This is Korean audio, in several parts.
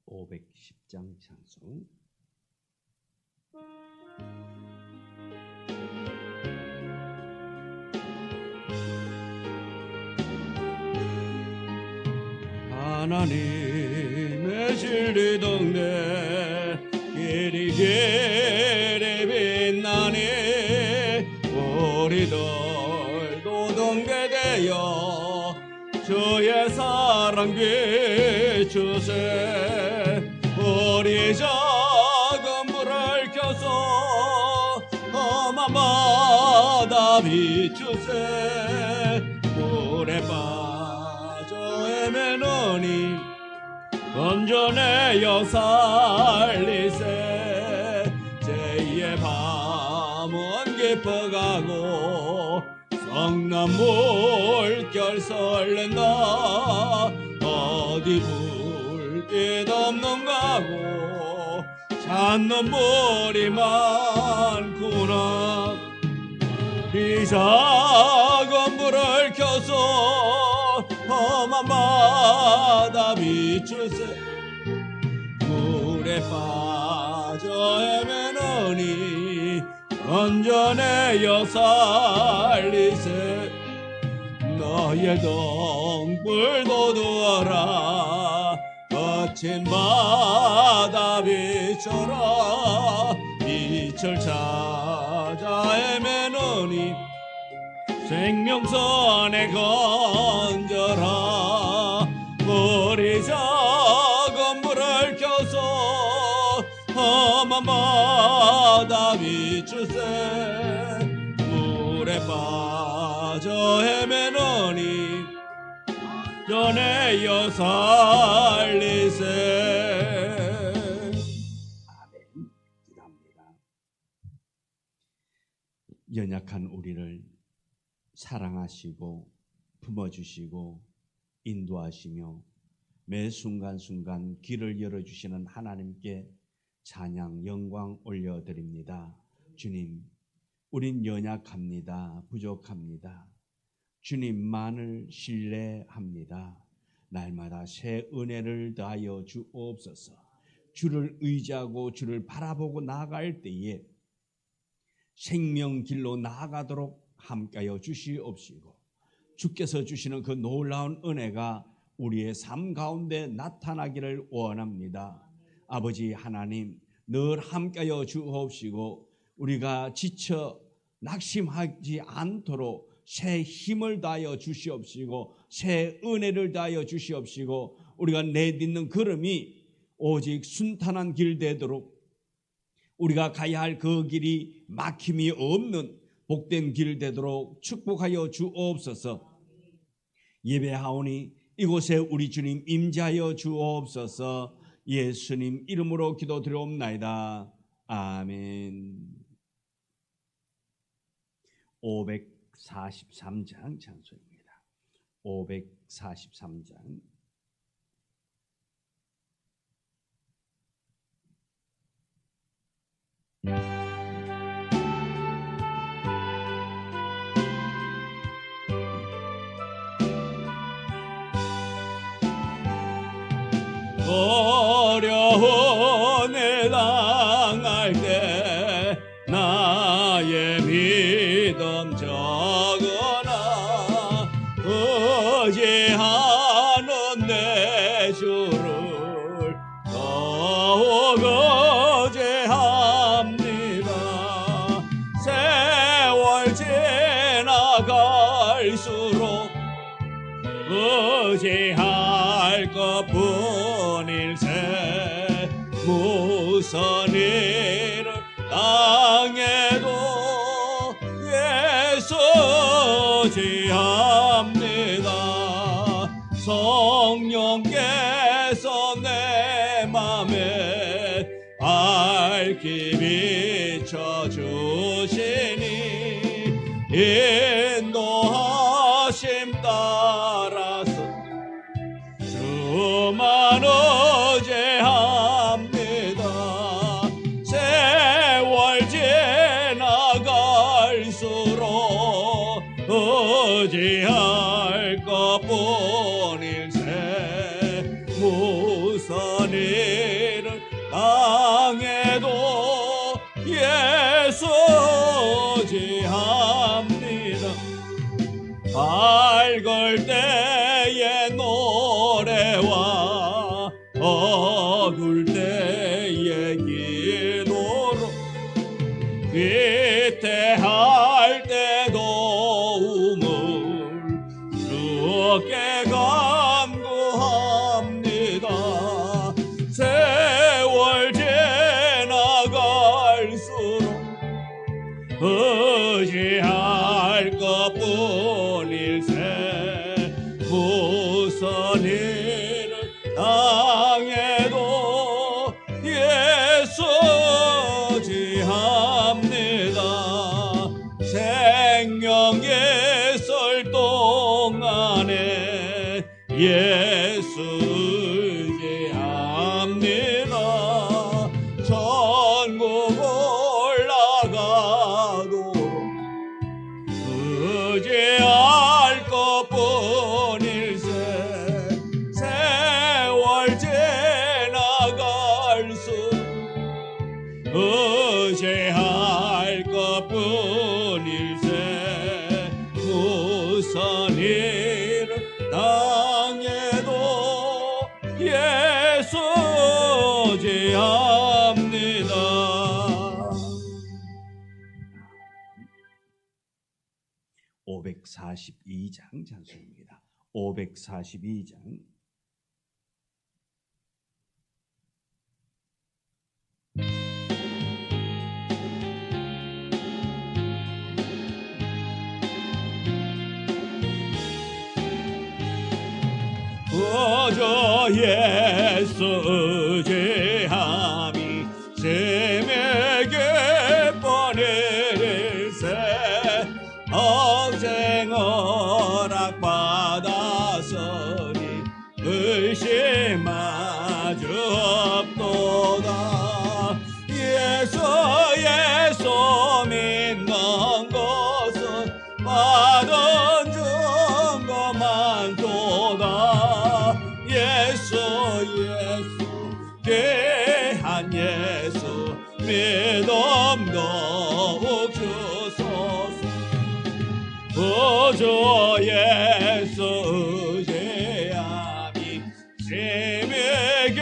510장 찬송. 하나님의 진리 동네 길이 빛나니 우리들도 동대되어 주의 사랑 비추세. 우리 작은 불을 켜서 험한마다 비추세. 물에 빠져 헤매느니 건져내어 살리세. 제2의 밤은 깊어가고 성난 물결 설렌다. 어디 불빛 없는 가고 찾는 물이 많구나. 이 작은 불을 켜서 험한 바다 비추세. 물에 빠져 헤매느니 건져내어 살리세. 너의 등불도 두어라. 거친 바다 비춰라. 빛을 찾아 헤매느니 생명선에 건져라. 우리 작은 불을 켜서 험한 바다 비추세. 물에 빠져 헤매느니 전해여 살리세. 아멘. 기도합니다. 연약한 우리를 사랑하시고 품어주시고 인도하시며 매 순간순간 길을 열어주시는 하나님께 찬양 영광 올려드립니다. 주님, 우린 연약합니다. 부족합니다. 주님만을 신뢰합니다. 날마다 새 은혜를 더하여 주옵소서. 주를 의지하고 주를 바라보고 나아갈 때에 생명길로 나아가도록 함께하여 주시옵시고, 주께서 주시는 그 놀라운 은혜가 우리의 삶 가운데 나타나기를 원합니다. 아버지 하나님, 늘 함께하여 주옵시고 우리가 지쳐 낙심하지 않도록 새 힘을 다하여 주시옵시고 새 은혜를 다하여 주시옵시고 우리가 내딛는 걸음이 오직 순탄한 길 되도록, 우리가 가야 할 그 길이 막힘이 없는 복된 길 되도록 축복하여 주옵소서. 예배하오니 이곳에 우리 주님 임재하여 주옵소서. 예수님 이름으로 기도드리옵나이다. 아멘. 543장 찬송입니다. 543장. 어려움에 당할 때 나의 믿음 적으나 의지하는 내 주를 더욱 의지합니다. 세월 지나갈수록 의지할 것뿐일세. 무슨 일을 당해도 예수 의지합니다. 성령께서 내 맘에 밝히 비춰주시니 인도하심 따라서 주만 의지합니다. 세월 지나갈수록 의지할 것뿐일세. 무슨 일 무슨 일을 당해도 예수 지합니다. 생명 예설 동안에 예수 의지합니다. 천국 올라가도 의지할 것뿐일세. 세월 지나갈 수 의지할 것뿐일세. 무슨 일을 당해도 예수 지합니다. 542장 찬송입니다. 542장. 오저 예수 의지함이 심에게 뻔일세. 억생 허락받았으니 의심마저 없도다. 예수 믿는 것은 받은 증거만 도다. 예수 귀한 예수 믿음 더욱 주소서. 보조 예수 의지함이 심에게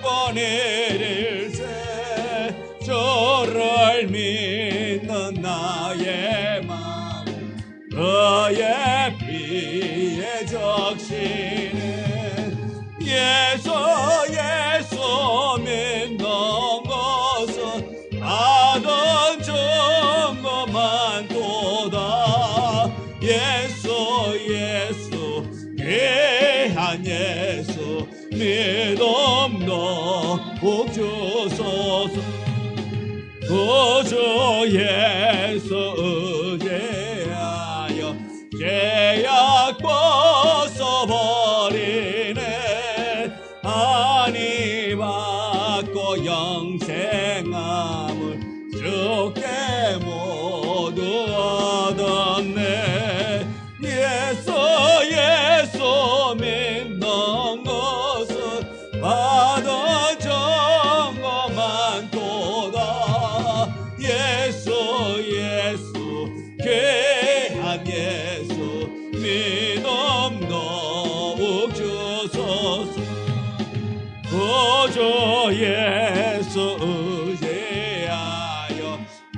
뻔일세. 주를 믿는 나의 마음 그의 피에 적시네. 예수 믿는 것은 받은 증거만 도다. 예수 귀한 예수 믿음 더욱 주소서. 구주 예수 의지하여 죄악 벗어버리네. 안위 받고 영생함을 주께 모두 얻었네. 예수 믿는 것은 받은 증거만 도다. 예수 귀한 예수 믿음 더욱 주소서. 구주 예수 의지하여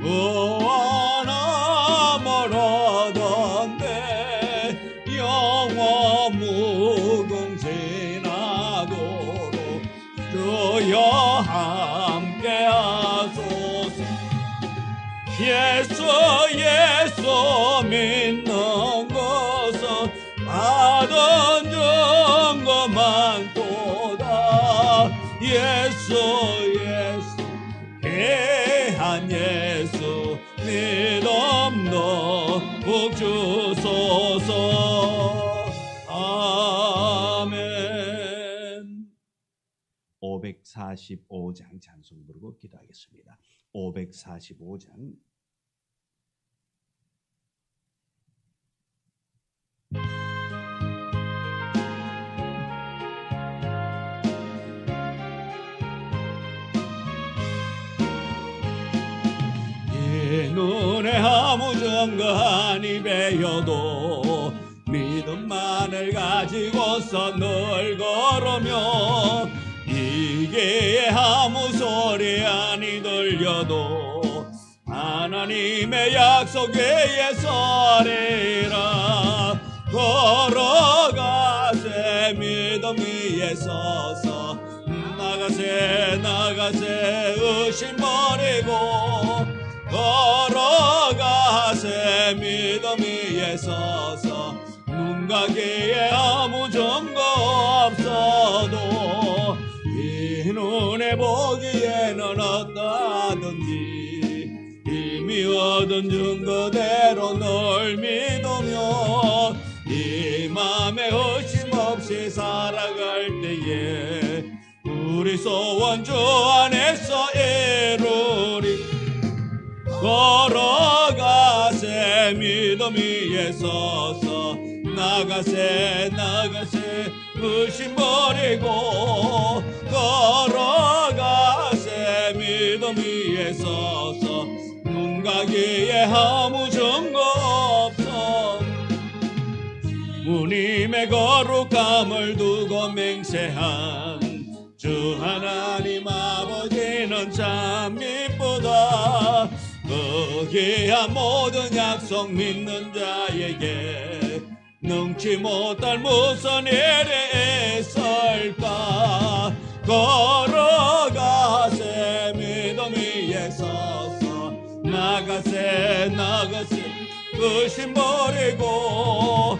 구원함을 얻었네. 영원 무궁진하도록 주여 함께하소서. 예수 믿는 것은 받은 증거만 도다. 예수 귀한 예수 믿음 더욱 주소서. 아멘. 545장 찬송 부르고 기도하겠습니다. 545장. 눈에 아무 증거 아니 배여도 믿음만을 가지고서 늘 걸으며 이게 아무 소리 아니 들려도 하나님의 약속 위에 서리라. 걸어가세 믿음 위에 서서 나가세 의심 버리고 걸어가세 믿음 위에 서서 눈 가게에 아무 증거 없어도 이 눈에 보기에는 어떠하든지 이미 얻은 증거대로 널 믿으며 이 맘에 의심 없이 살아갈 때에 우리 소원 주 안에서 이루리. 걸어가세 믿음 위에 서서 나가세 의심 버리고 걸어가세 믿음 위에 서서 눈 가기에 아무 증거 없어. 주님의 거룩함을 두고 맹세한 주 하나님 아버지는 참 이쁘다. 그 귀한 모든 약속 믿는 자에게 능치 못할 무슨 일이 있을까. 걸어가세 믿음 위에 서서 나가세 의심 버리고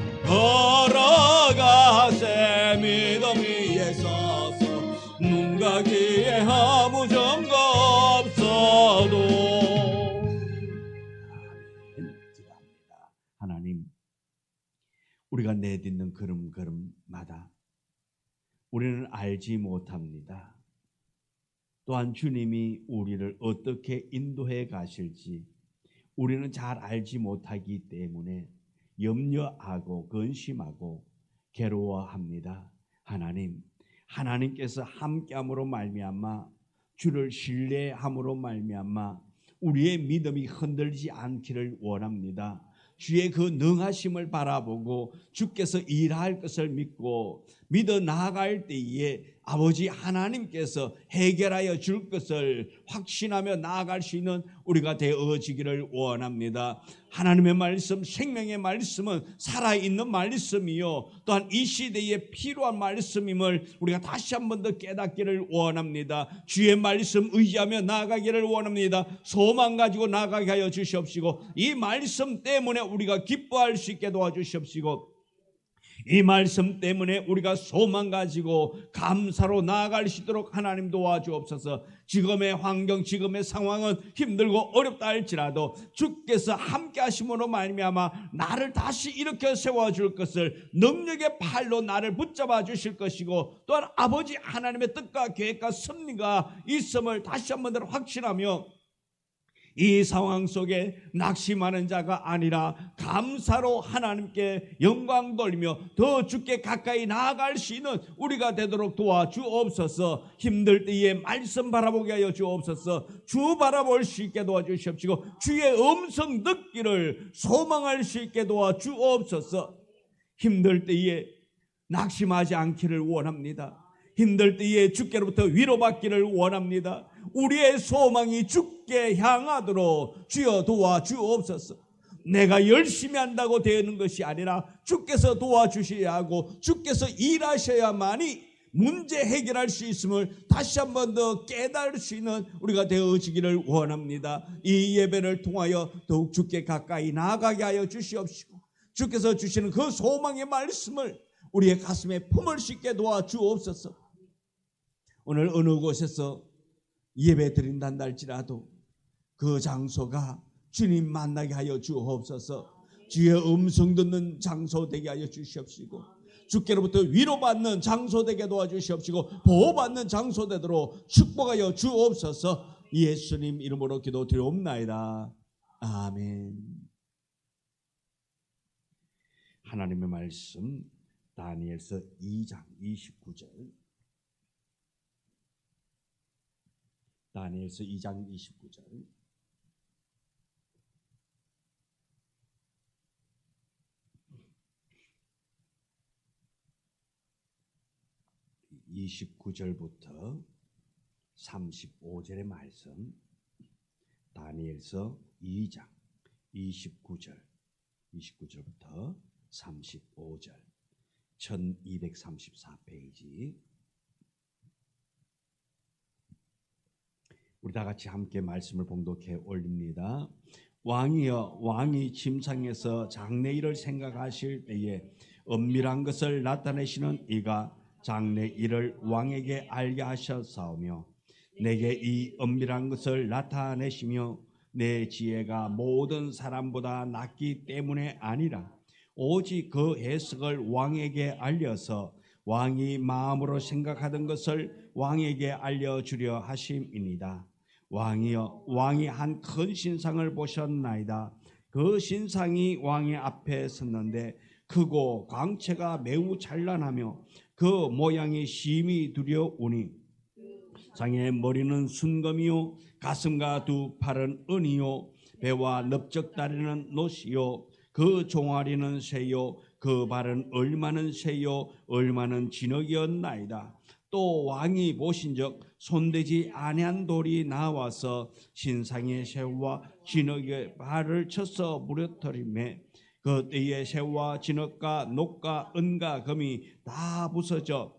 걸어가세 믿음 위에 서서 눈 가기에 아무 증거 없어도. 하나님, 우리가 내딛는 걸음걸음마다 우리는 알지 못합니다. 또한 주님이 우리를 어떻게 인도해 가실지 우리는 잘 알지 못하기 때문에 염려하고 근심하고 괴로워합니다. 하나님께서 함께함으로 말미암아 주를 신뢰함으로 말미암아 우리의 믿음이 흔들리지 않기를 원합니다. 주의 그 능하심을 바라보고 주께서 일할 것을 믿고 믿어 나아갈 때에 아버지 하나님께서 해결하여 줄 것을 확신하며 나아갈 수 있는 우리가 되어지기를 원합니다. 하나님의 말씀, 생명의 말씀은 살아있는 말씀이요 또한 이 시대에 필요한 말씀임을 우리가 다시 한 번 더 깨닫기를 원합니다. 주의 말씀 의지하며 나아가기를 원합니다. 소망 가지고 나아가게 하여 주시옵시고 이 말씀 때문에 우리가 기뻐할 수 있게 도와주시옵시고 이 말씀 때문에 우리가 소망 가지고 감사로 나아갈 수 있도록 하나님 도와주옵소서. 지금의 환경, 지금의 상황은 힘들고 어렵다 할지라도 주께서 함께 하심으로 말미암아 나를 다시 일으켜 세워줄 것을 능력의 팔로 나를 붙잡아 주실 것이고 또한 아버지 하나님의 뜻과 계획과 섭리가 있음을 다시 한번 더 확신하며 이 상황 속에 낙심하는 자가 아니라 감사로 하나님께 영광 돌리며 더 주께 가까이 나아갈 수 있는 우리가 되도록 도와주옵소서. 힘들 때에 말씀 바라보게 하여 주옵소서. 주 바라볼 수 있게 도와주시옵시고 주의 음성 듣기를 소망할 수 있게 도와주옵소서. 힘들 때에 낙심하지 않기를 원합니다. 힘들 때에 주께로부터 위로받기를 원합니다. 우리의 소망이 주께 향하도록 주여 도와주옵소서. 내가 열심히 한다고 되는 것이 아니라 주께서 도와주셔야 하고 주께서 일하셔야만이 문제 해결할 수 있음을 다시 한 번 더 깨달을 수 있는 우리가 되어지기를 원합니다. 이 예배를 통하여 더욱 주께 가까이 나아가게 하여 주시옵시고 주께서 주시는 그 소망의 말씀을 우리의 가슴에 품을 수 있게 도와주옵소서. 오늘 어느 곳에서 예배 드린다 할지라도 그 장소가 주님 만나게 하여 주옵소서. 주의 음성 듣는 장소 되게 하여 주시옵시고 주께로부터 위로받는 장소 되게 도와주시옵시고 보호받는 장소 되도록 축복하여 주옵소서. 예수님 이름으로 기도드리옵나이다. 아멘. 하나님의 말씀 다니엘서 2장 29절. 다니엘서 2장 29절. (29절부터) 35절의 말씀. 다니엘서 2장 29절부터 35절 1234페이지. 우리 다 같이 함께 말씀을 봉독해 올립니다. 왕이여, 왕이 침상에서 장래일을 생각하실 때에 은밀한 것을 나타내시는 이가 장래 일을 왕에게 알게 하셨사오며 내게 이 은밀한 것을 나타내시며 내 지혜가 모든 사람보다 낫기 때문에 아니라 오직 그 해석을 왕에게 알려서 왕이 마음으로 생각하던 것을 왕에게 알려주려 하심이니이다. 왕이여, 왕이 한 큰 신상을 보셨나이다. 그 신상이 왕의 앞에 섰는데 크고 광채가 매우 찬란하며 그 모양이 심히 두려우니 상의 머리는 순금이요 가슴과 두 팔은 은이요 배와 넓적다리는 놋이요 그 종아리는 쇠요 그 발은 얼마는 쇠요 얼마는 진흙이었나이다. 또 왕이 보신즉 손대지 아니한 돌이 나와서 신상의 쇠와 진흙의 발을 쳐서 무너뜨리매 그 때에 쇠와 진흙과 녹과 은과 금이 다 부서져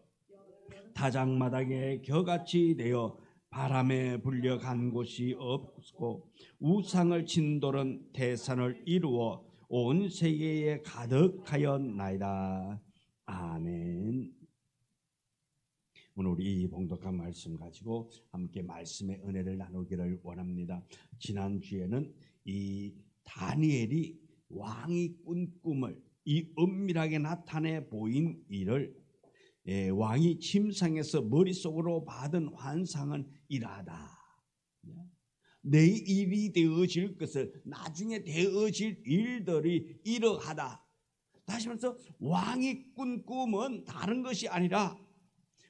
타작마당에 겨같이 되어 바람에 불려간 곳이 없고 우상을 친 돌은 태산을 이루어 온 세계에 가득하였나이다. 아멘. 오늘 우리 이 봉독한 말씀 가지고 함께 말씀의 은혜를 나누기를 원합니다. 지난주에는 이 다니엘이 왕이 꾼 꿈을 이 은밀하게 나타내 보인 일을 왕이 침상에서 머릿속으로 받은 환상은 이러하다. 내일이 되어질 것을 나중에 되어질 일들이 이러하다. 다시 말해서 왕이 꾼 꿈은 다른 것이 아니라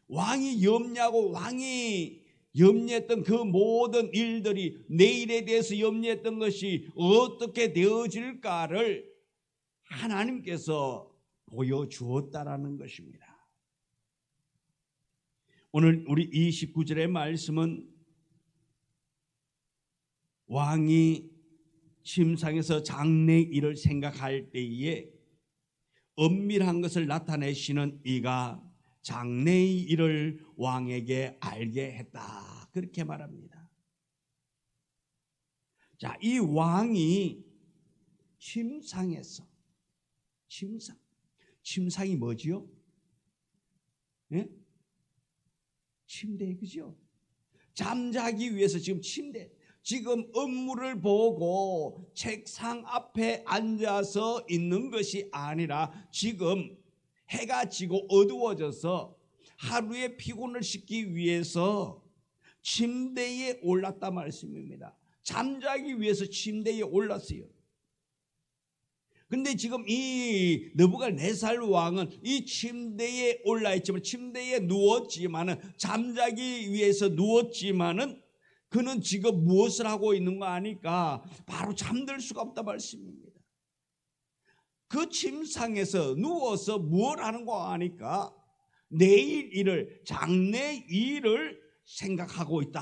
왕이 염려하고 왕이 염려했던 그 모든 일들이 내일에 대해서 염려했던 것이 어떻게 되어질까를 하나님께서 보여주었다라는 것입니다. 오늘 우리 29절의 말씀은 왕이 침상에서 장래 일을 생각할 때에 은밀한 것을 나타내시는 이가 장래의 일을 왕에게 알게 했다. 그렇게 말합니다. 자, 이 왕이 침상에서 침상이 뭐지요? 예? 침대, 그죠? 잠자기 위해서 지금 침대, 지금 업무를 보고 책상 앞에 앉아서 있는 것이 아니라 지금 해가 지고 어두워져서 하루의 피곤을 씻기 위해서 침대에 올랐다 말씀입니다. 잠자기 위해서 침대에 올랐어요. 근데 지금 이 느부갓네살 왕은 이 침대에 올라 있지만, 침대에 누웠지만은, 잠자기 위해서 누웠지만은 그는 지금 무엇을 하고 있는 거 아니까 바로 잠들 수가 없다 말씀입니다. 그 침상에서 누워서 뭘 하는 거 아니까 내일 일을, 장래 일을 생각하고 있다.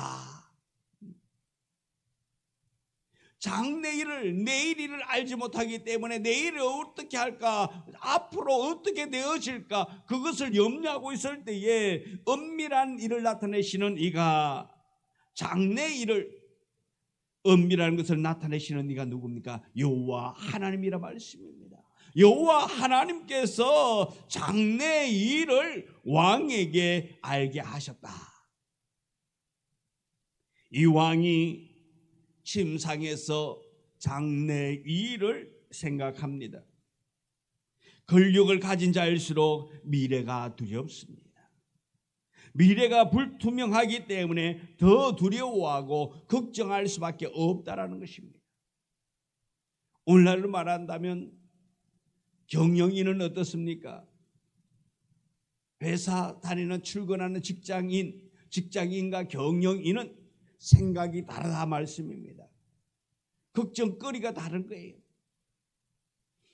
장래 일을, 내일 일을 알지 못하기 때문에 내일을 어떻게 할까, 앞으로 어떻게 되어질까, 그것을 염려하고 있을 때에 은밀한 일을 나타내시는 이가, 장래 일을, 은밀한 것을 나타내시는 이가 누굽니까? 여호와 하나님이라 말씀입니다. 여호와 하나님께서 장래 일을 왕에게 알게 하셨다. 이 왕이 침상에서 장래 일을 생각합니다. 권력을 가진 자일수록 미래가 두렵습니다. 미래가 불투명하기 때문에 더 두려워하고 걱정할 수밖에 없다라는 것입니다. 오늘날로 말한다면 경영인은 어떻습니까? 회사 다니는, 출근하는 직장인과 경영인은 생각이 다르다 말씀입니다. 걱정거리가 다른 거예요.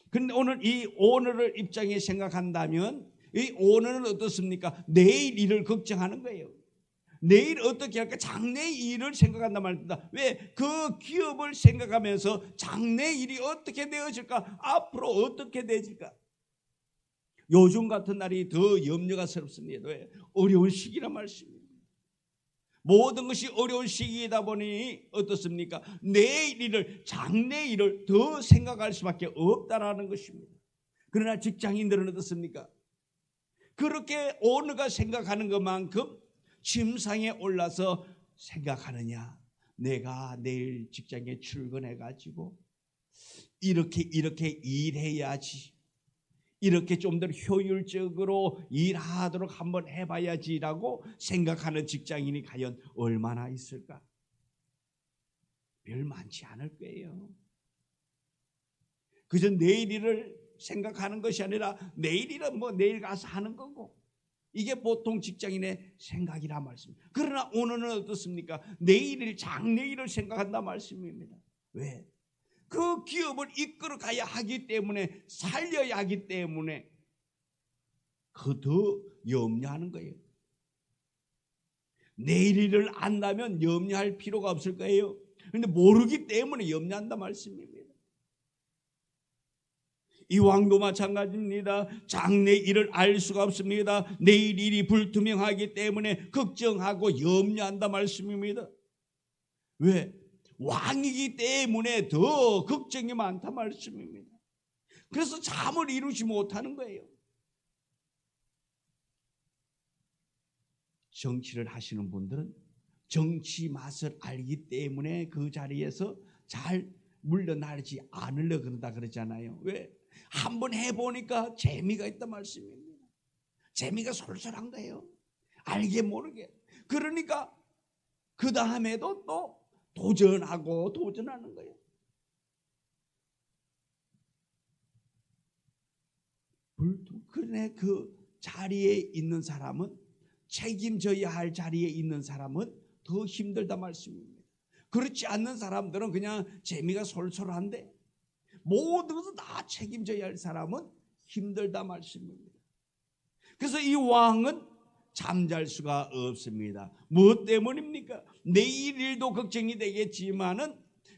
그런데 오늘 이 오늘을 입장에 생각한다면 이 오늘은 어떻습니까? 내일 일을 걱정하는 거예요. 내일 어떻게 할까? 장래 일을 생각한단 말입니다. 왜? 그 기업을 생각하면서 장래 일이 어떻게 되어질까? 앞으로 어떻게 되어질까? 요즘 같은 날이 더 염려가 스럽습니다. 왜? 어려운 시기란 말씀입니다. 모든 것이 어려운 시기이다 보니 어떻습니까? 내일 일을, 장래 일을 더 생각할 수밖에 없다라는 것입니다. 그러나 직장인들은 어떻습니까? 그렇게 오너가 생각하는 것만큼 침상에 올라서 생각하느냐? 내가 내일 직장에 출근해 가지고 이렇게 일해야지, 이렇게 좀 더 효율적으로 일하도록 한번 해봐야지라고 생각하는 직장인이 과연 얼마나 있을까? 별 많지 않을 거예요. 그저 내일 일을 생각하는 것이 아니라 내일 일은 뭐 내일 가서 하는 거고, 이게 보통 직장인의 생각이란 말씀입니다. 그러나 오늘은 어떻습니까? 내일일, 장래일을 생각한다 말씀입니다. 왜? 그 기업을 이끌어 가야 하기 때문에, 살려야 하기 때문에 그 더 염려하는 거예요. 내일 일을 안다면 염려할 필요가 없을 거예요. 그런데 모르기 때문에 염려한다 말씀입니다. 이 왕도 마찬가지입니다. 장래 일을 알 수가 없습니다. 내일 일이 불투명하기 때문에 걱정하고 염려한다 말씀입니다. 왜? 왕이기 때문에 더 걱정이 많다 말씀입니다. 그래서 잠을 이루지 못하는 거예요. 정치를 하시는 분들은 정치 맛을 알기 때문에 그 자리에서 잘 물러나지 않으려 그런다 그러잖아요. 왜? 한번 해보니까 재미가 있단 말씀입니다. 재미가 솔솔한 거예요. 알게 모르게. 그러니까 그 다음에도 또 도전하고 도전하는 거예요. 그러네, 그 자리에 있는 사람은, 책임져야 할 자리에 있는 사람은 더 힘들다 말씀입니다. 그렇지 않는 사람들은 그냥 재미가 솔솔한데, 모든 것을 다 책임져야 할 사람은 힘들다 말씀입니다. 그래서 이 왕은 잠잘 수가 없습니다. 무엇 때문입니까? 내일 일도 걱정이 되겠지만은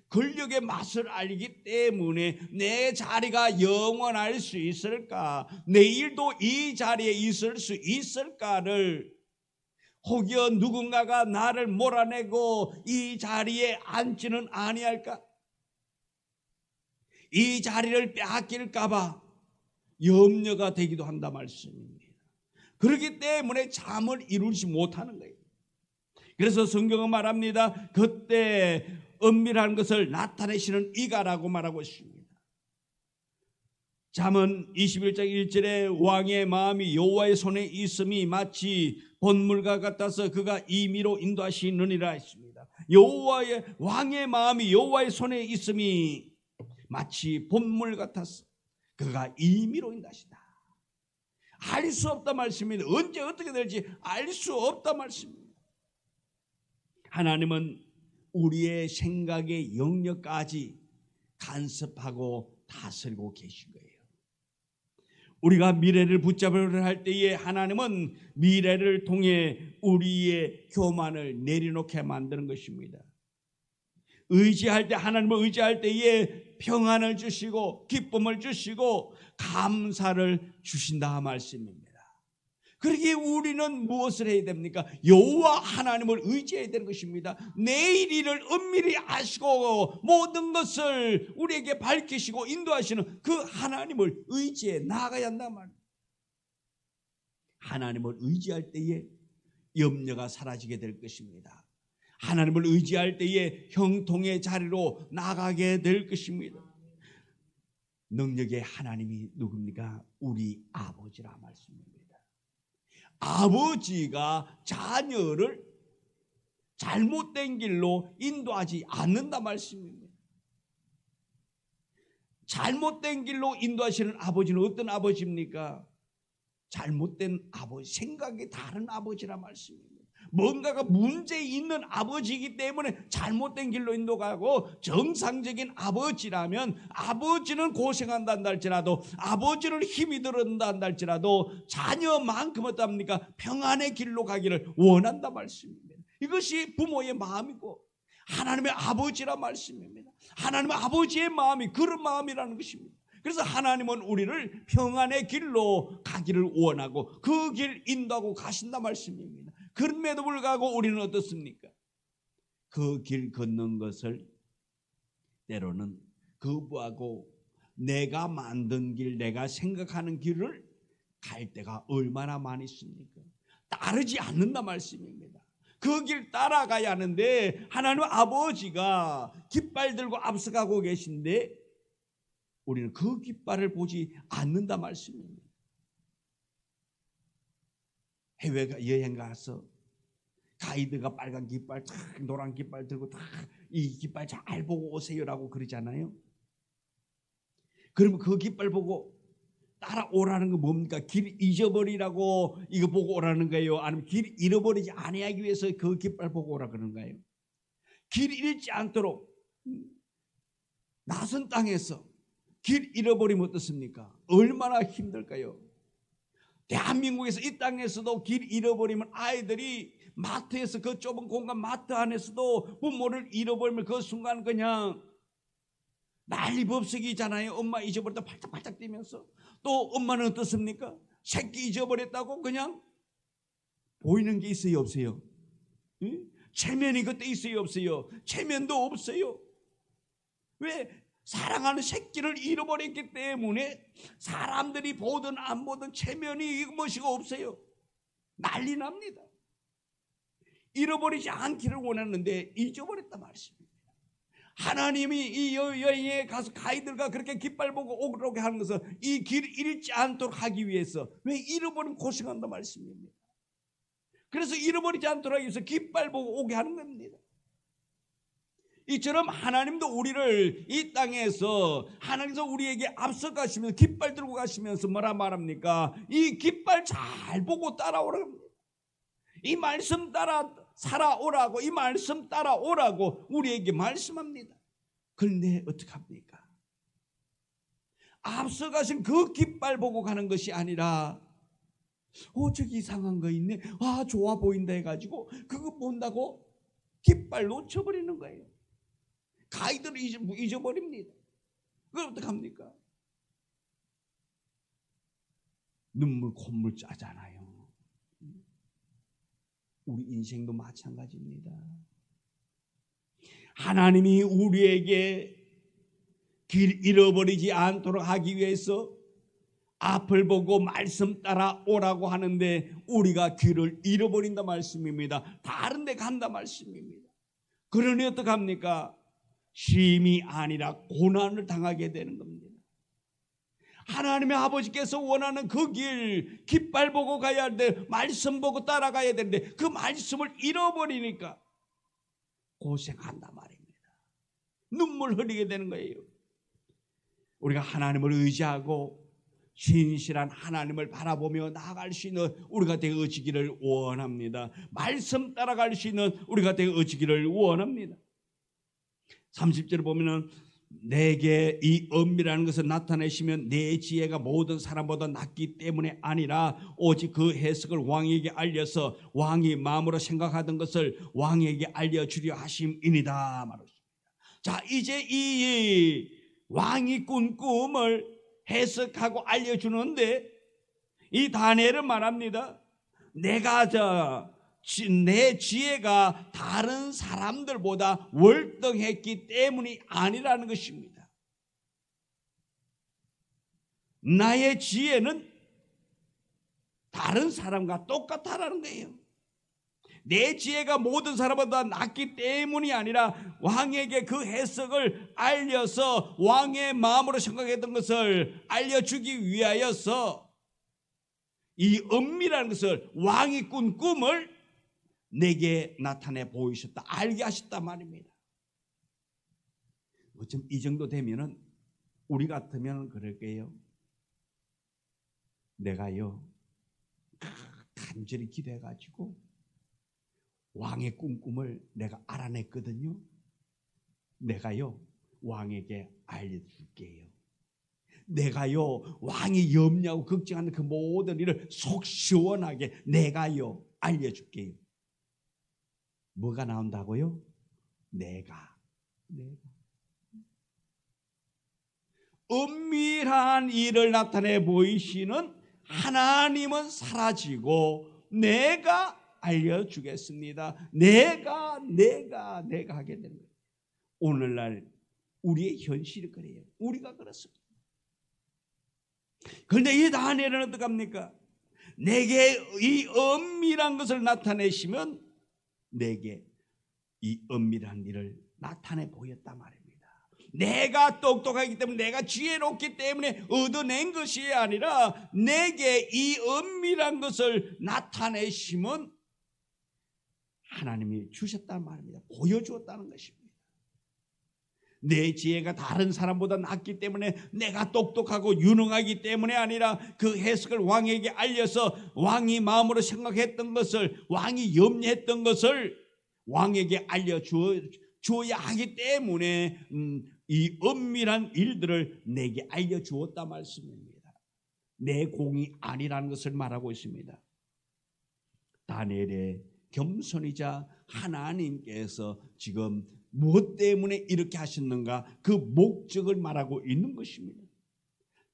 권력의 맛을 알기 때문에 내 자리가 영원할 수 있을까? 내일도 이 자리에 있을 수 있을까를, 혹여 누군가가 나를 몰아내고 이 자리에 앉지는 아니할까? 이 자리를 빼앗길까 봐 염려가 되기도 한다 말씀입니다. 그렇기 때문에 잠을 이루지 못하는 거예요. 그래서 성경은 말합니다. 그때 은밀한 것을 나타내시는 이가라고 말하고 있습니다. 잠언 21장 1절에 왕의 마음이 여호와의 손에 있음이 마치 본물과 같아서 그가 임의로 인도하시느니라 했습니다. 왕의 마음이 여호와의 손에 있음이 마치 본물 같아서 그가 임의로 인도하신다. 알 수 없다 말씀입니다. 언제 어떻게 될지 알 수 없다 말씀입니다. 하나님은 우리의 생각의 영역까지 간섭하고 다스리고 계신 거예요. 우리가 미래를 붙잡으려 할 때에 하나님은 미래를 통해 우리의 교만을 내려놓게 만드는 것입니다. 의지할 때, 하나님을 의지할 때에 평안을 주시고 기쁨을 주시고 감사를 주신다 말씀입니다. 그러기에 우리는 무엇을 해야 됩니까? 여호와 하나님을 의지해야 되는 것입니다. 내일 일을 은밀히 아시고 모든 것을 우리에게 밝히시고 인도하시는 그 하나님을 의지해 나가야 한단 말이에요. 하나님을 의지할 때에 염려가 사라지게 될 것입니다. 하나님을 의지할 때에 형통의 자리로 나가게 될 것입니다. 능력의 하나님이 누굽니까? 우리 아버지라 말씀입니다. 아버지가 자녀를 잘못된 길로 인도하지 않는다 말씀입니다. 잘못된 길로 인도하시는 아버지는 어떤 아버지입니까? 잘못된 아버지, 생각이 다른 아버지라 말씀입니다. 뭔가가 문제 있는 아버지이기 때문에 잘못된 길로 인도가고, 정상적인 아버지라면 아버지는 고생한다 할지라도, 아버지는 힘이 들어온다 할지라도 자녀만큼 어떻습니까? 평안의 길로 가기를 원한다 말씀입니다. 이것이 부모의 마음이고 하나님의 아버지라 말씀입니다. 하나님의 아버지의 마음이 그런 마음이라는 것입니다. 그래서 하나님은 우리를 평안의 길로 가기를 원하고 그 길 인도하고 가신다 말씀입니다. 그럼에도 불구하고 우리는 어떻습니까? 그 길 걷는 것을 때로는 거부하고 내가 만든 길, 내가 생각하는 길을 갈 때가 얼마나 많이 있습니까? 따르지 않는다 말씀입니다. 그 길 따라가야 하는데 하나님 아버지가 깃발 들고 앞서가고 계신데 우리는 그 깃발을 보지 않는다 말씀입니다. 해외 여행 가서 가이드가 빨간 깃발, 노란 깃발 들고 이 깃발 잘 보고 오세요라고 그러잖아요. 그러면 그 깃발 보고 따라오라는 거 뭡니까? 길 잊어버리라고 이거 보고 오라는 거예요? 아니면 길 잃어버리지 아니하기 위해서 그 깃발 보고 오라 그러는 거예요? 길 잃지 않도록 낯선 땅에서 길 잃어버리면 어떻습니까? 얼마나 힘들까요? 대한민국에서 이 땅에서도 길 잃어버리면 아이들이 마트에서 그 좁은 공간 마트 안에서도 부모를 잃어버리면 그 순간 그냥 난리법석이잖아요. 엄마 잊어버렸다 팔짝팔짝 뛰면서. 또 엄마는 어떻습니까? 새끼 잊어버렸다고 그냥 보이는 게 있어요 없어요? 응? 체면이 그때 있어요 없어요? 체면도 없어요. 왜? 사랑하는 새끼를 잃어버렸기 때문에 사람들이 보든 안 보든 체면이 무엇이고 없어요. 난리 납니다. 잃어버리지 않기를 원했는데 잊어버렸단 말씀입니다. 하나님이 이 여행에 가서 가이들과 그렇게 깃발 보고 오게 하는 것은 이 길을 잃지 않도록 하기 위해서. 왜? 잃어버리면 고생한단 말씀입니다. 그래서 잃어버리지 않도록 하기 위해서 깃발 보고 오게 하는 겁니다. 이처럼 하나님도 우리를 이 땅에서 하나님께서 우리에게 앞서 가시면서 깃발 들고 가시면서 뭐라 말합니까? 이 깃발 잘 보고 따라오라고 합니다. 이 말씀 따라 살아오라고, 이 말씀 따라오라고 우리에게 말씀합니다. 그런데 어떡합니까? 앞서 가신 그 깃발 보고 가는 것이 아니라 저기 이상한 거 있네, 좋아 보인다 해가지고 그거 본다고 깃발 놓쳐버리는 거예요. 가이드를 잊어버립니다. 그럼 어떡합니까? 눈물 콧물 짜잖아요. 우리 인생도 마찬가지입니다. 하나님이 우리에게 길 잃어버리지 않도록 하기 위해서 앞을 보고 말씀 따라 오라고 하는데 우리가 길을 잃어버린다 말씀입니다. 다른 데 간다 말씀입니다. 그러니 어떡합니까? 쉼이 아니라 고난을 당하게 되는 겁니다. 하나님의 아버지께서 원하는 그 길, 깃발 보고 가야 하는데 말씀 보고 따라가야 되는데 그 말씀을 잃어버리니까 고생한단 말입니다. 눈물 흘리게 되는 거예요. 우리가 하나님을 의지하고 신실한 하나님을 바라보며 나아갈 수 있는 우리가 되어지기를 원합니다. 말씀 따라갈 수 있는 우리가 되어지기를 원합니다. 30절을 보면은 내게 이 엄밀한 것을 나타내시면 내 지혜가 모든 사람보다 낫기 때문에 아니라 오직 그 해석을 왕에게 알려서 왕이 마음으로 생각하던 것을 왕에게 알려주려 하심이니라 말했습니다. 자, 이제 이 왕이 꾼 꿈을 해석하고 알려주는데 이 다니엘은 말합니다. 내 지혜가 다른 사람들보다 월등했기 때문이 아니라는 것입니다. 나의 지혜는 다른 사람과 똑같다라는 거예요. 내 지혜가 모든 사람보다 낫기 때문이 아니라 왕에게 그 해석을 알려서 왕의 마음으로 생각했던 것을 알려주기 위하여서 이 엄밀한 것을 왕이 꾼 꿈을 내게 나타내 보이셨다, 알게 하셨단 말입니다. 어쩜 이 정도 되면은 우리 같으면 그럴게요. 내가요 간절히 기도해가지고 왕의 꿈을 내가 알아냈거든요. 내가요 왕에게 알려줄게요. 내가요 왕이 염려하고 걱정하는 그 모든 일을 속 시원하게 내가요 알려줄게요. 뭐가 나온다고요? 내가 은밀한 일을 나타내 보이시는 하나님은 사라지고 내가 알려주겠습니다. 내가 하게 되는 거예요. 오늘날 우리의 현실이 그래요. 우리가 그렇습니다. 그런데 이 다니엘은 어떡합니까? 내게 이 은밀한 것을 나타내시면 내게 이 은밀한 일을 나타내 보였단 말입니다. 내가 똑똑하기 때문에, 내가 지혜롭기 때문에 얻어낸 것이 아니라 내게 이 은밀한 것을 나타내시면 하나님이 주셨단 말입니다. 보여주었다는 것입니다. 내 지혜가 다른 사람보다 낫기 때문에, 내가 똑똑하고 유능하기 때문에 아니라 그 해석을 왕에게 알려서 왕이 마음으로 생각했던 것을, 왕이 염려했던 것을 왕에게 알려주어야 하기 때문에 이 은밀한 일들을 내게 알려주었다 말씀입니다. 내 공이 아니라는 것을 말하고 있습니다. 다니엘의 겸손이자 하나님께서 지금 무엇 때문에 이렇게 하셨는가, 그 목적을 말하고 있는 것입니다.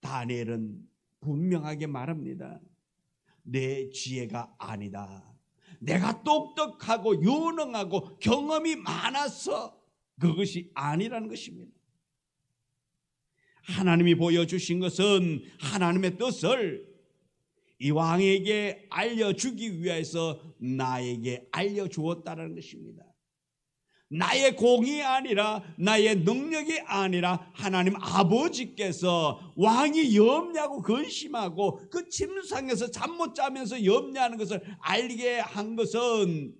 다니엘은 분명하게 말합니다. 내 지혜가 아니다, 내가 똑똑하고 유능하고 경험이 많아서 그것이 아니라는 것입니다. 하나님이 보여주신 것은 하나님의 뜻을 이 왕에게 알려주기 위해서 나에게 알려주었다는 것입니다. 나의 공이 아니라, 나의 능력이 아니라 하나님 아버지께서 왕이 염려하고 근심하고 그 침상에서 잠 못 자면서 염려하는 것을 알게 한 것은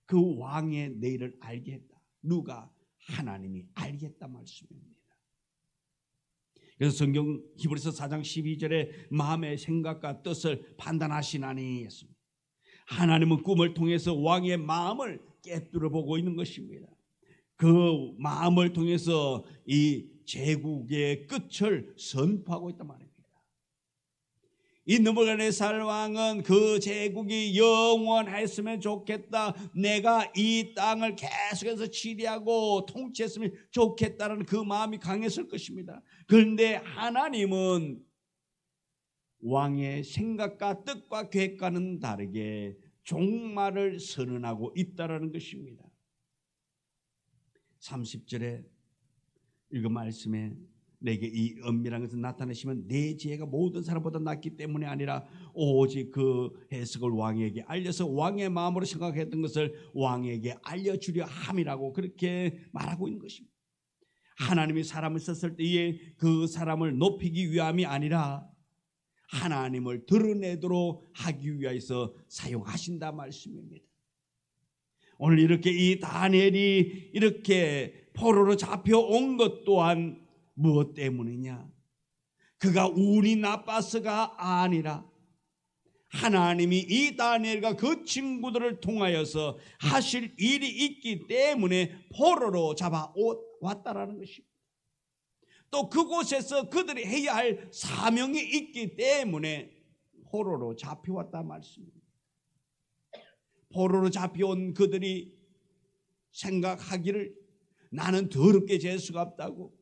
그 왕의 내일을 알게 했다. 누가? 하나님이 알게 했단 말씀입니다. 그래서 성경 히브리서 4장 12절에 마음의 생각과 뜻을 판단하시나니 했습니다. 하나님은 꿈을 통해서 왕의 마음을 깨뜨려 보고 있는 것입니다. 그 마음을 통해서 이 제국의 끝을 선포하고 있단 말입니다. 이 느부갓네살 왕은 그 제국이 영원했으면 좋겠다, 내가 이 땅을 계속해서 치리하고 통치했으면 좋겠다는 그 마음이 강했을 것입니다. 그런데 하나님은 왕의 생각과 뜻과 계획과는 다르게 종말을 선언하고 있다는 것입니다. 30절에 읽은 말씀에 내게 이 은밀한 것을 나타내시면 내 지혜가 모든 사람보다 낫기 때문에 아니라 오직 그 해석을 왕에게 알려서 왕의 마음으로 생각했던 것을 왕에게 알려주려 함이라고 그렇게 말하고 있는 것입니다. 하나님이 사람을 썼을 때에 그 사람을 높이기 위함이 아니라 하나님을 드러내도록 하기 위해서 사용하신다 말씀입니다. 오늘 이렇게 이 다니엘이 이렇게 포로로 잡혀온 것 또한 무엇 때문이냐? 그가 운이 나빠서가 아니라 하나님이 이 다니엘과 그 친구들을 통하여서 하실 일이 있기 때문에 포로로 잡아왔다라는 것입니다. 또 그곳에서 그들이 해야 할 사명이 있기 때문에 포로로 잡혀왔단 말씀입니다. 포로로 잡혀온 그들이 생각하기를 나는 더럽게 재수가 없다고,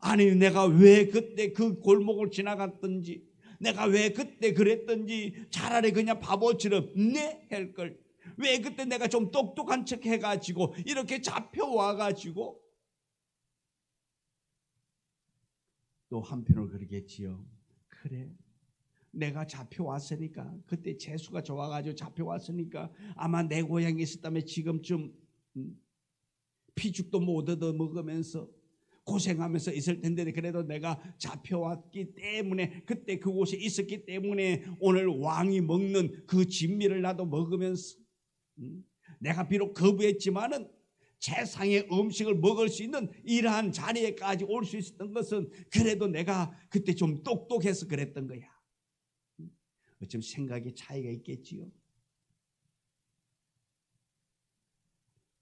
아니 내가 왜 그때 그 골목을 지나갔던지, 내가 왜 그때 그랬던지, 차라리 그냥 바보처럼 네 할걸, 왜 그때 내가 좀 똑똑한 척 해가지고 이렇게 잡혀와가지고. 또 한편으로 그러겠지요. 그래, 내가 잡혀왔으니까, 그때 재수가 좋아가지고 잡혀왔으니까 아마 내 고향에 있었다면 지금쯤 피죽도 못 얻어 먹으면서 고생하면서 있을 텐데, 그래도 내가 잡혀왔기 때문에, 그때 그곳에 있었기 때문에 오늘 왕이 먹는 그 진미를 나도 먹으면서, 내가 비록 거부했지만은 세상의 음식을 먹을 수 있는 이러한 자리에까지 올 수 있었던 것은 그래도 내가 그때 좀 똑똑해서 그랬던 거야. 어쩜 생각의 차이가 있겠지요.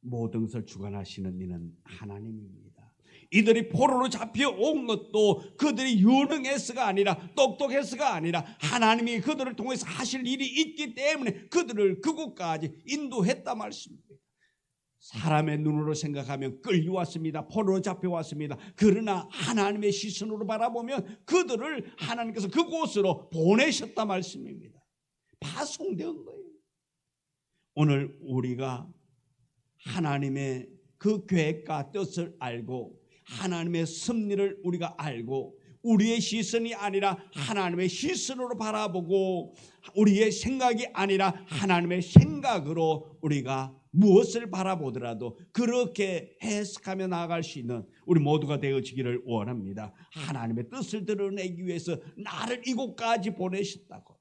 모든 것을 주관하시는 이는 하나님입니다. 이들이 포로로 잡혀온 것도 그들이 유능해서가 아니라, 똑똑해서가 아니라 하나님이 그들을 통해서 하실 일이 있기 때문에 그들을 그곳까지 인도했단 말씀입니다. 사람의 눈으로 생각하면 끌려왔습니다. 포로로 잡혀왔습니다. 그러나 하나님의 시선으로 바라보면 그들을 하나님께서 그곳으로 보내셨단 말씀입니다. 파송된 거예요. 오늘 우리가 하나님의 그 계획과 뜻을 알고 하나님의 섭리를 우리가 알고 우리의 시선이 아니라 하나님의 시선으로 바라보고 우리의 생각이 아니라 하나님의 생각으로 우리가 무엇을 바라보더라도 그렇게 해석하며 나아갈 수 있는 우리 모두가 되어지기를 원합니다. 하나님의 뜻을 드러내기 위해서 나를 이곳까지 보내셨다고,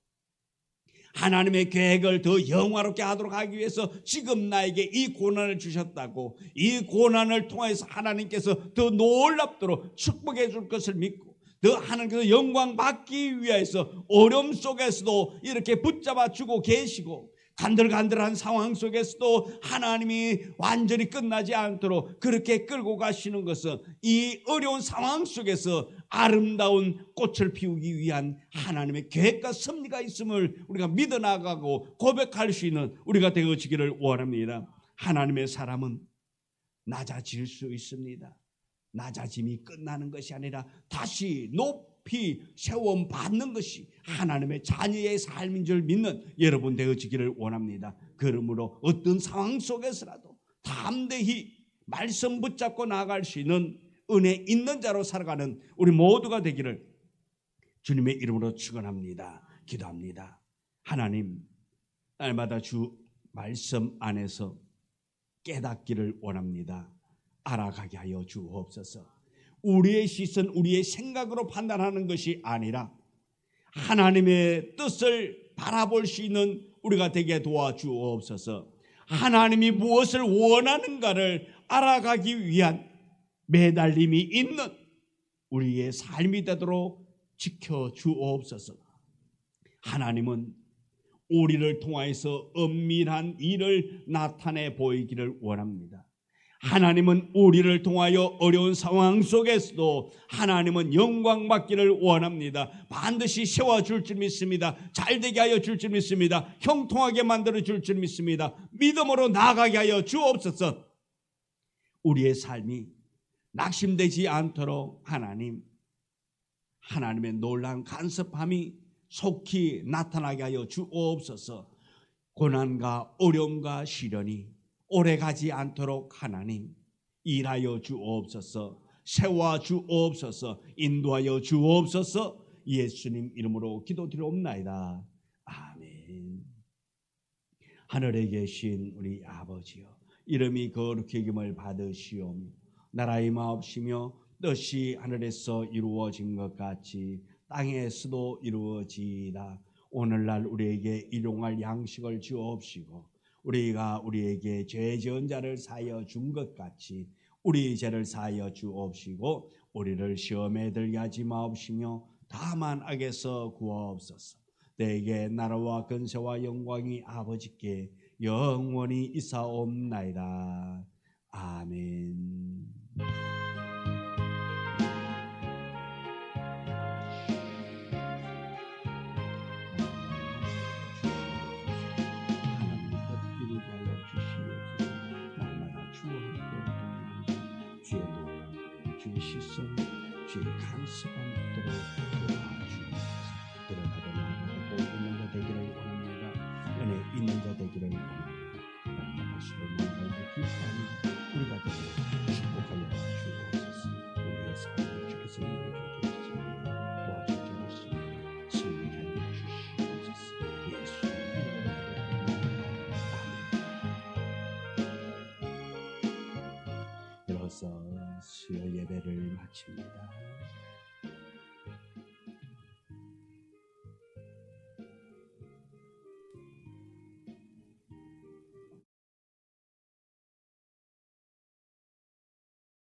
하나님의 계획을 더 영화롭게 하도록 하기 위해서 지금 나에게 이 고난을 주셨다고, 이 고난을 통해서 하나님께서 더 놀랍도록 축복해 줄 것을 믿고 더 하나님께서 영광 받기 위해서 어려움 속에서도 이렇게 붙잡아 주고 계시고, 간들간들한 상황 속에서도 하나님이 완전히 끝나지 않도록 그렇게 끌고 가시는 것은 이 어려운 상황 속에서 아름다운 꽃을 피우기 위한 하나님의 계획과 섭리가 있음을 우리가 믿어 나가고 고백할 수 있는 우리가 되어지기를 원합니다. 하나님의 사람은 낮아질 수 있습니다. 낮아짐이 끝나는 것이 아니라 다시 높이 세움받는 것이 하나님의 자녀의 삶인 줄 믿는 여러분 되어지기를 원합니다. 그러므로 어떤 상황 속에서라도 담대히 말씀 붙잡고 나아갈 수 있는 은혜 있는 자로 살아가는 우리 모두가 되기를 주님의 이름으로 축원합니다. 기도합니다. 하나님, 날마다 주 말씀 안에서 깨닫기를 원합니다. 알아가게 하여 주옵소서. 우리의 시선, 우리의 생각으로 판단하는 것이 아니라 하나님의 뜻을 바라볼 수 있는 우리가 되게 도와주옵소서. 하나님이 무엇을 원하는가를 알아가기 위한 매달림이 있는 우리의 삶이 되도록 지켜주옵소서. 하나님은 우리를 통하여서 은밀한 일을 나타내 보이기를 원합니다. 하나님은 우리를 통하여 어려운 상황 속에서도 하나님은 영광 받기를 원합니다. 반드시 세워줄 줄 믿습니다. 잘되게 하여 줄 줄 믿습니다. 형통하게 만들어 줄 줄 믿습니다. 믿음으로 나아가게 하여 주옵소서. 우리의 삶이 낙심되지 않도록 하나님의 놀라운 간섭함이 속히 나타나게 하여 주옵소서. 고난과 어려움과 시련이 오래가지 않도록 하나님 일하여 주옵소서. 세워 주옵소서. 인도하여 주옵소서. 예수님 이름으로 기도드리옵나이다. 아멘. 하늘에 계신 우리 아버지여, 이름이 거룩히 여김을 받으시오며 나라의 마옵시며 뜻이 하늘에서 이루어진 것 같이 땅에서도 이루어지이다. 오늘날 우리에게 일용할 양식을 주옵시고 우리가 우리에게 죄 지은 자를 사하여 준 것 같이 우리 죄를 사하여 주옵시고 우리를 시험에 들게 하지 마옵시며 다만 악에서 구하옵소서. 내게 나라와 근세와 영광이 아버지께 영원히 있사옵나이다. 아멘. 주의 시선, 주의 간섭함 있도록 도와주옵소서. 들어가도 나가도 복 있는 자 되기를 원합니다. 은혜 있는 자 되기를 원합니다. 날마다 수를 만들고 기뻐하는 우리가 되기를 축복하여 주옵소서. 우리의 삶을 주께서 인도해 주옵소서. 도와주옵소서. 승리하여 주시옵소서. 예수 이름으로 이로써 수요 예배를 마칩니다.